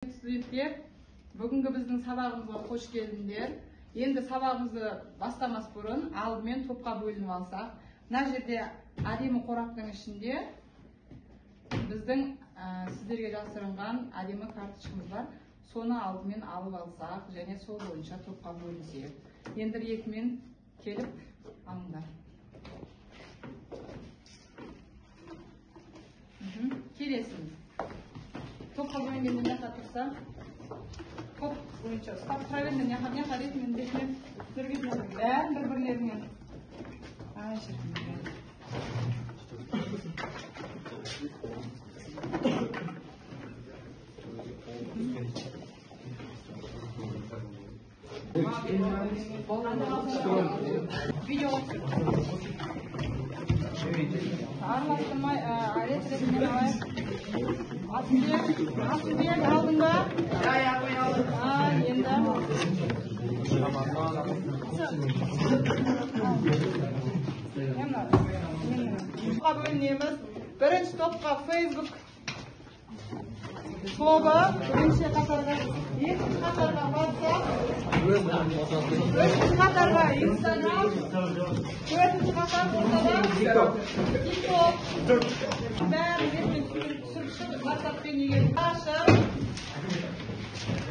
Студенттер, бүгінгі біздің сабағымызға қош келдіңдер. Енді сабағымызды бастамас бұрын алдымен топқа бөлініп алсақ. Мына жерде әдемі қораптың ішінде біздің сіздерге жасырынған әдемі карточкамыз бар. Соны алдымен алып алсақ, және сол бойынша топқа бөлінсек. Енді ретімен келіп алыңдар. Келесіңіз. Топқа бөлінгенде не қатырса, топ бойынша ұстап тұра бермен, не қаретмен, бетмен, түргетмен, бәрін бір-бірлерімен. Ай, шіркін. Видео араластырмай, ретімен алайық. Асылбек алдың ба? Енді. Топқа бөлінеміз. Бірінші топқа Facebook тобы, бірінші қатарға, екінші қатарға WhatsApp, үшінші қатарға Instagram, төртінші қатарға TikTok. Бәрін ретмен түсіріп WhatsApp-пен егер ашып,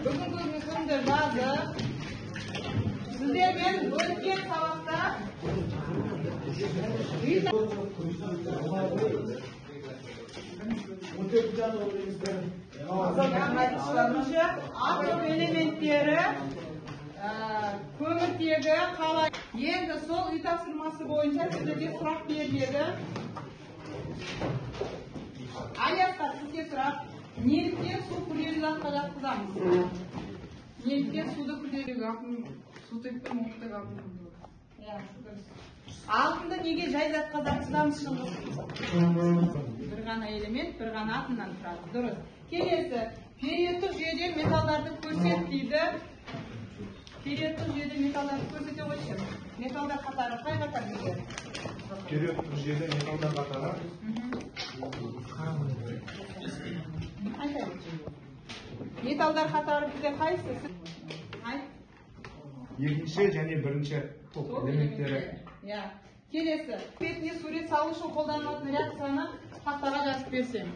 бүгінгі күнді жазып, сіздермен өткен сабақта атом элементтері, көміртегі қалай. Енді сол үй тапсырмасы бойынша сіздерге сұрақ беріледі. Аяқта сізге сұрақ, неліктен су күрделі затқа жатқызамыз? Неліктен суды күрделі сутекті мұқты қалдырды? Алтынды неге жай затқа жатқызамыз шыңғыз? Bir ғана элемент, bir ғана атынан тұрады. Дұрыс. Келесі, периодтық жүйеде металдарды көрсет дейді. Периодтық жүйеде металдарды көрсете қойшы. Металдар қатары қай қатар дейді? Периодтық жүйеде металдар қатары. Металдар қатары бізде қайсы? Екінші және бірінші топ элементтері. Келесі, бетіне сурет салу үшін қолданылатын реакцияны тақтаға жазып берсем.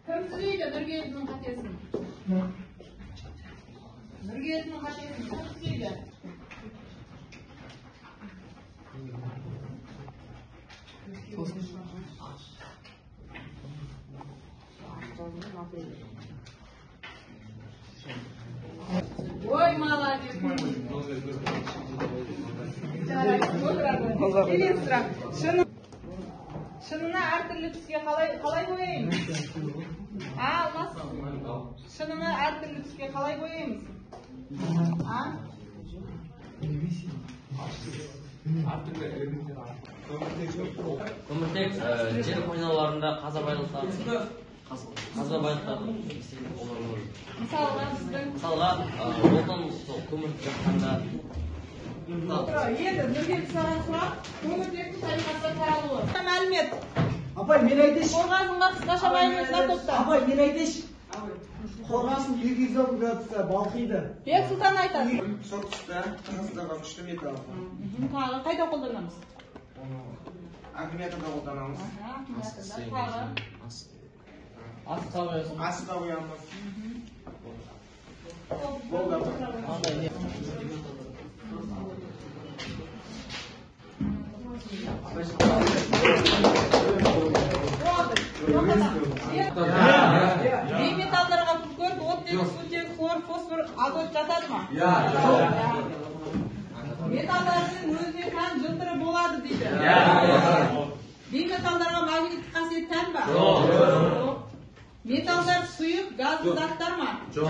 Кім түзейді Нұргелдінің қатесін? Нұргелдінің қатесін кім түзейді? Ой, молодец! Келесі сұрақ. Шынына әртүрлі түске қалай бояймыз? Алмас? Шынына әртүрлі түске қалай бояймыз? Көміртек жер қойнауларында қаза байлықтарды Мысалға біздің отын көміртек жаққанда енді Нұргелді саған сұрақ, көміртектің табиғатта таралуы. Мәлімет. Апай, мен айтайыншы. Қорғасынға қысқаша мәліметіне топта. Апай, мен айтайыншы. Қорғасын 210 градуста балқиды. Бек Сұлтан айтады. Солтүстікте Қырғызстанға күшті металл. Тағы қайда қолданамыз? Аккумуляторда қолданамыз. Тағы. Астыққа қоямыз. Бейметалдарға күкірт, оттек, сутек, хлор, фосфор, азот жатады ма? Металдардың өзіне тән жылтыры болады дейді. Бейметалдарға магниттік қасиет тән ба? Жоқ. Металдар сұйық, газды заттар ма? Жоқ.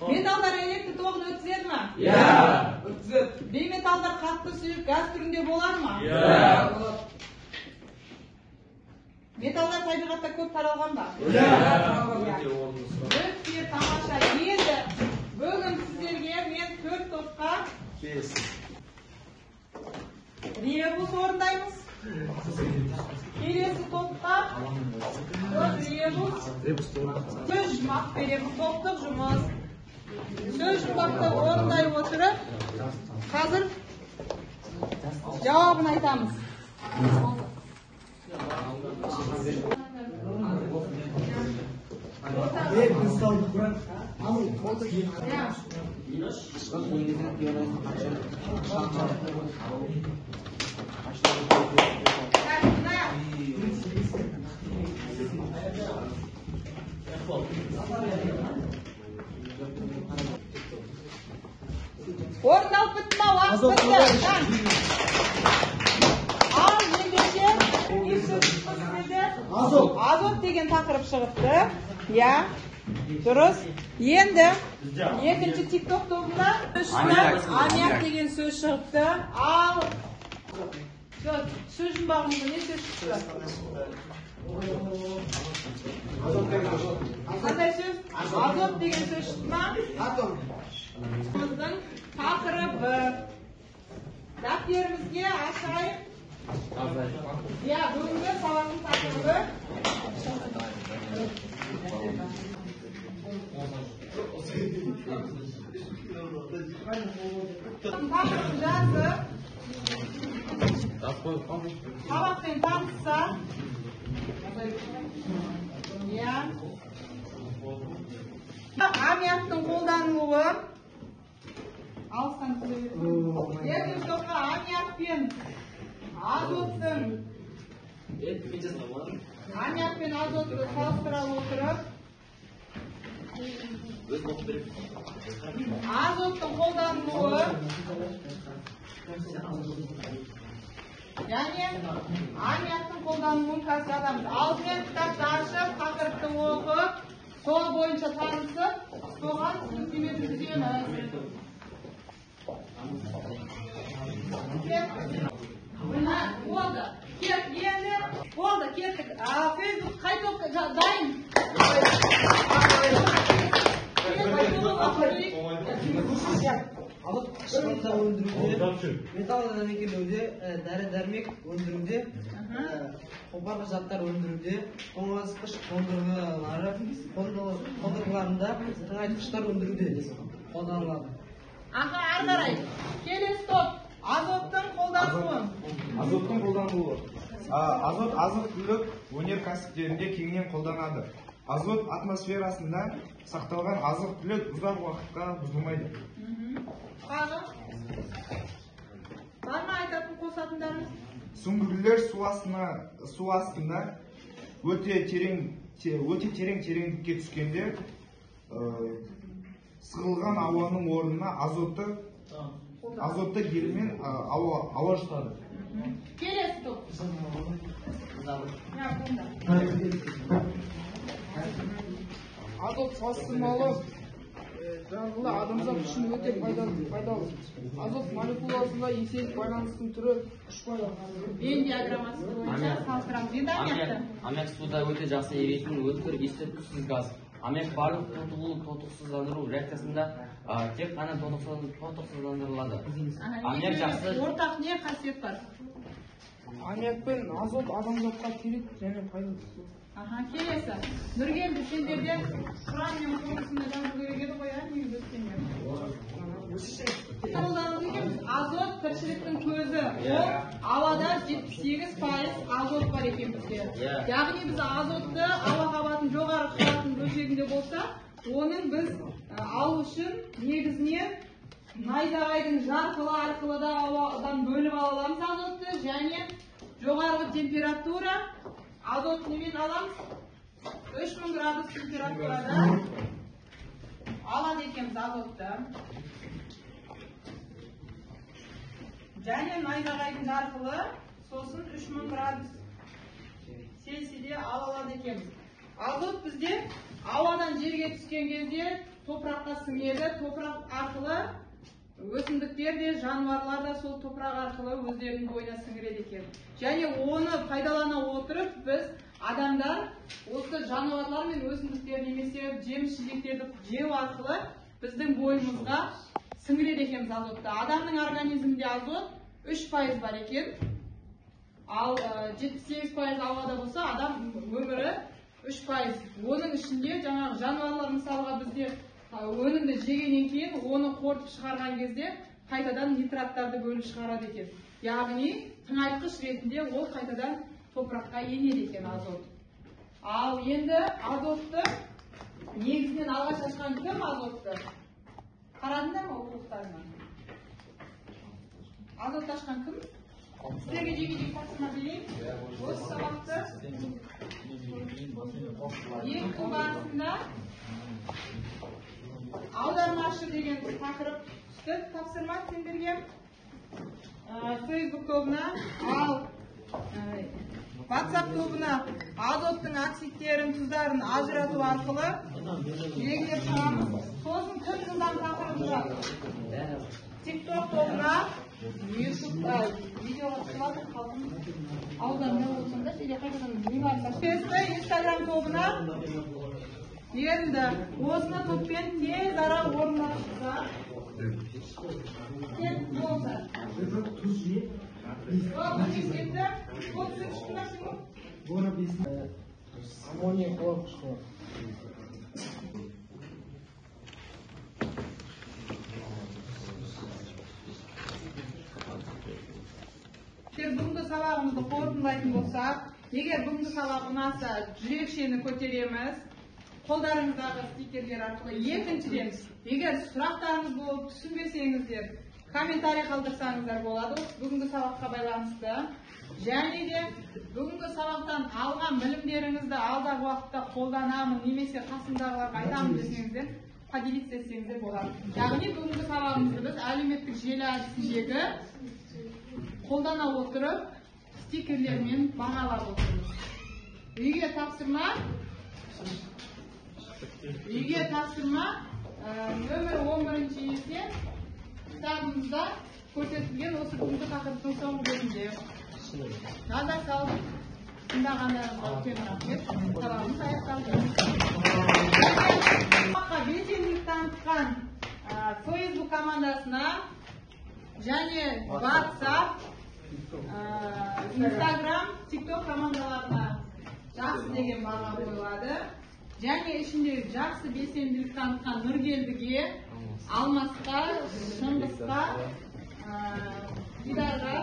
Металдар электр тоғын өткізеді ма? Өткізеді. Бейметалдар қатты сұйық газ түрінде болар ма? Металдар табиғатта көп таралған ба? Өте тамаша. Енді бүгін сіздерге мен 4 топқа ребус орындаймыз. Келесі топқа ребус сөз жұмбақ береміз. Топтық жұмыс. Сөз жұмбақты орындай отырып, қазір жауабын айтамыз. Орындалып бітті ма? Уақыт бітті. Ал ендеше азот деген тақырып шығыпты. Я, дұрыс. Енді екінші тикток тобында аммиак деген сөз шығыпты. Ал сөз жұмбағымызда не сөз шықты? Қандай сөз? Азот деген сөз шықты ма? Біздің тақырыбы. Дәптерімізге ашайық. Бүгінгі сабақтың тақырыбы тақырыбын жазып сабақпен танысса аммиактың қолданылуы алыстан екінші топқа аммиак пен азотты салыстыра отырып азоттың қолданылуы және аммиактың қолданылуын қазір аламыз. Алдымен кітапты ашып, тақырыпты оқып, сол бойынша танысып, соған түсініктеме жүргіземіз. Болды. Енді болды, кеттік. Facebook қай топқа дайын? металл дәнекерлеуде, дәрі-дәрмек өндіруде, қопарғы заттар өндіруде, тоңазытқыш қондырғыларында тыңайтқыштар өндіруде қолданылады. Ары қарай. Келесі топ. Азоттың қолданылуы. Азоттың қолданылуы. Азот азық-түлік өнеркәсіптерінде кеңінен қолданады. Азот атмосферасында сақталған азық-түлік ұзақ уақытқа бұзылмайды. Бар ма айтатын қосатындарыңыз? Сүңгуірлер су астында өте тереңдікке түскенде сығылған ауаның орнына азотты гелмен ауа жұтады. Келесі топ. Азот салыстырмалы жарғылы адамзат үшін өте пайдалы. Азот молекуласында еселік байланыстың түрі күш байланысы. Вен диаграммасы бойынша салыстырамыз. Енді аммиакты. Аммиак суда өте жақсы еритін өткір иісі түпсіз газ. Аммиак барлық тотықсыздандыру реакциясында тек қана тотықсыздандырылады. Аммиак жақсы. Ортақ не қасиет бар? Аммиак пен азот адамзатқа керек және пайдалы. Келесі. Нұргелді сендерден құран мен қонысында жазу керек еді ғой, негізі өткенде. Азот тіршіліктің көзі. Ауада 78% азот бар екен бізде. Яғни біз азотты ауа қабатын жоғары қабатын бөлшегінде болса, оның біз алу үшін негізінен найзағайдың жарқылы арқылы да ауадан бөліп аламыз азотты, және жоғарғы температура азот немен аламыз? 3000 градус температурада алады екенбіз азотты. Және найзағайдың арқылы сосын 3000 градус Цельсийде ала алады екенбіз. Азот бізде ауадан жерге түскен кезде топыраққа сіңеді. Топырақ арқылы өсімдіктер де, жануарлар да сол топырақ арқылы өздерінің бойына сіңіреді екен. Және оны пайдалана отырып біз адамдар осы жануарлар мен өсімдіктер немесе жеміс-жидектерді жеу арқылы біздің бойымызға сіңіреді екенбіз азотты. Адамның организмінде азот 3% бар екен. Ал 78% ауада болса, адам өмірі 3%. Оның ішінде жаңағы жануарлар мысалға бізде өнімді жегеннен кейін оны қорытып шығарған кезде қайтадан нитраттарды бөліп шығарады екен. Яғни тыңайтқыш ретінде ол қайтадан топыраққа енеді екен азот. Ал енді азотты негізінен алғаш ашқан кім азотты? Қарадыңдар ма оқулықтарына? Азот ашқан кім? Сіздерге жеке-жеке тапсырма берейін. Осы сабақты екі барысында аудармашы деген тақырып түсті. Тапсырма сендерге Facebook тобына, ал WhatsApp тобына азоттың оксидтерін, тұздарын ажырату арқылы белгілеп шығамыз. Сосын кім жылдан тақырып тұрады? TikTok тобына видеоға түсіп қалдым. Аударма болсаңдар, или қайтадан не бар? Instagram тобына енді осыны топпен тез ара орналасса тез болса. Аммония қорқышқы. Бүгінгі сабағымызды қорытындылайтын болсақ, егер бүгінгі сабақ ұнаса, жүрекшені көтереміз, қолдарыңыздағы стикерлер арқылы. Екіншіден, егер сұрақтарыңыз болып түсінбесеңіздер, комментарий қалдырсаңыздар болады бүгінгі сабаққа байланысты. Және де бүгінгі сабақтан алған білімдеріңізді алдағы уақытта қолданамын, немесе қасымдағыларға айтамын десеңіздер, поделиться етсеңіздер болады. Яғни бүгінгі сабағымызды біз әлеуметтік желі әдісіндегі қолдана отырып, стикерлермен бағалап отырмыз. Үйге тапсырма нөмір 11-ші есе кітабымызда көрсетілген осы бүгінгі тақырыптың соңғы бөлімінде. Назар салып тыңдағандарыңызға үлкен рахмет. Сабағымыз аяқталды. Белсенділік танытқан Facebook командасына және WhatsApp, Instagram, TikTok командаларына жақсы деген баға қойылады. Және ішінде жақсы белсенділік танытқан Нұргелдіге, Алмасқа, Шыңғысқа, Дидарға,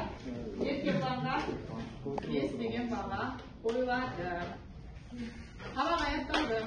Еркебұланға 5 деген баға қойылады. Сабақ аяқталды.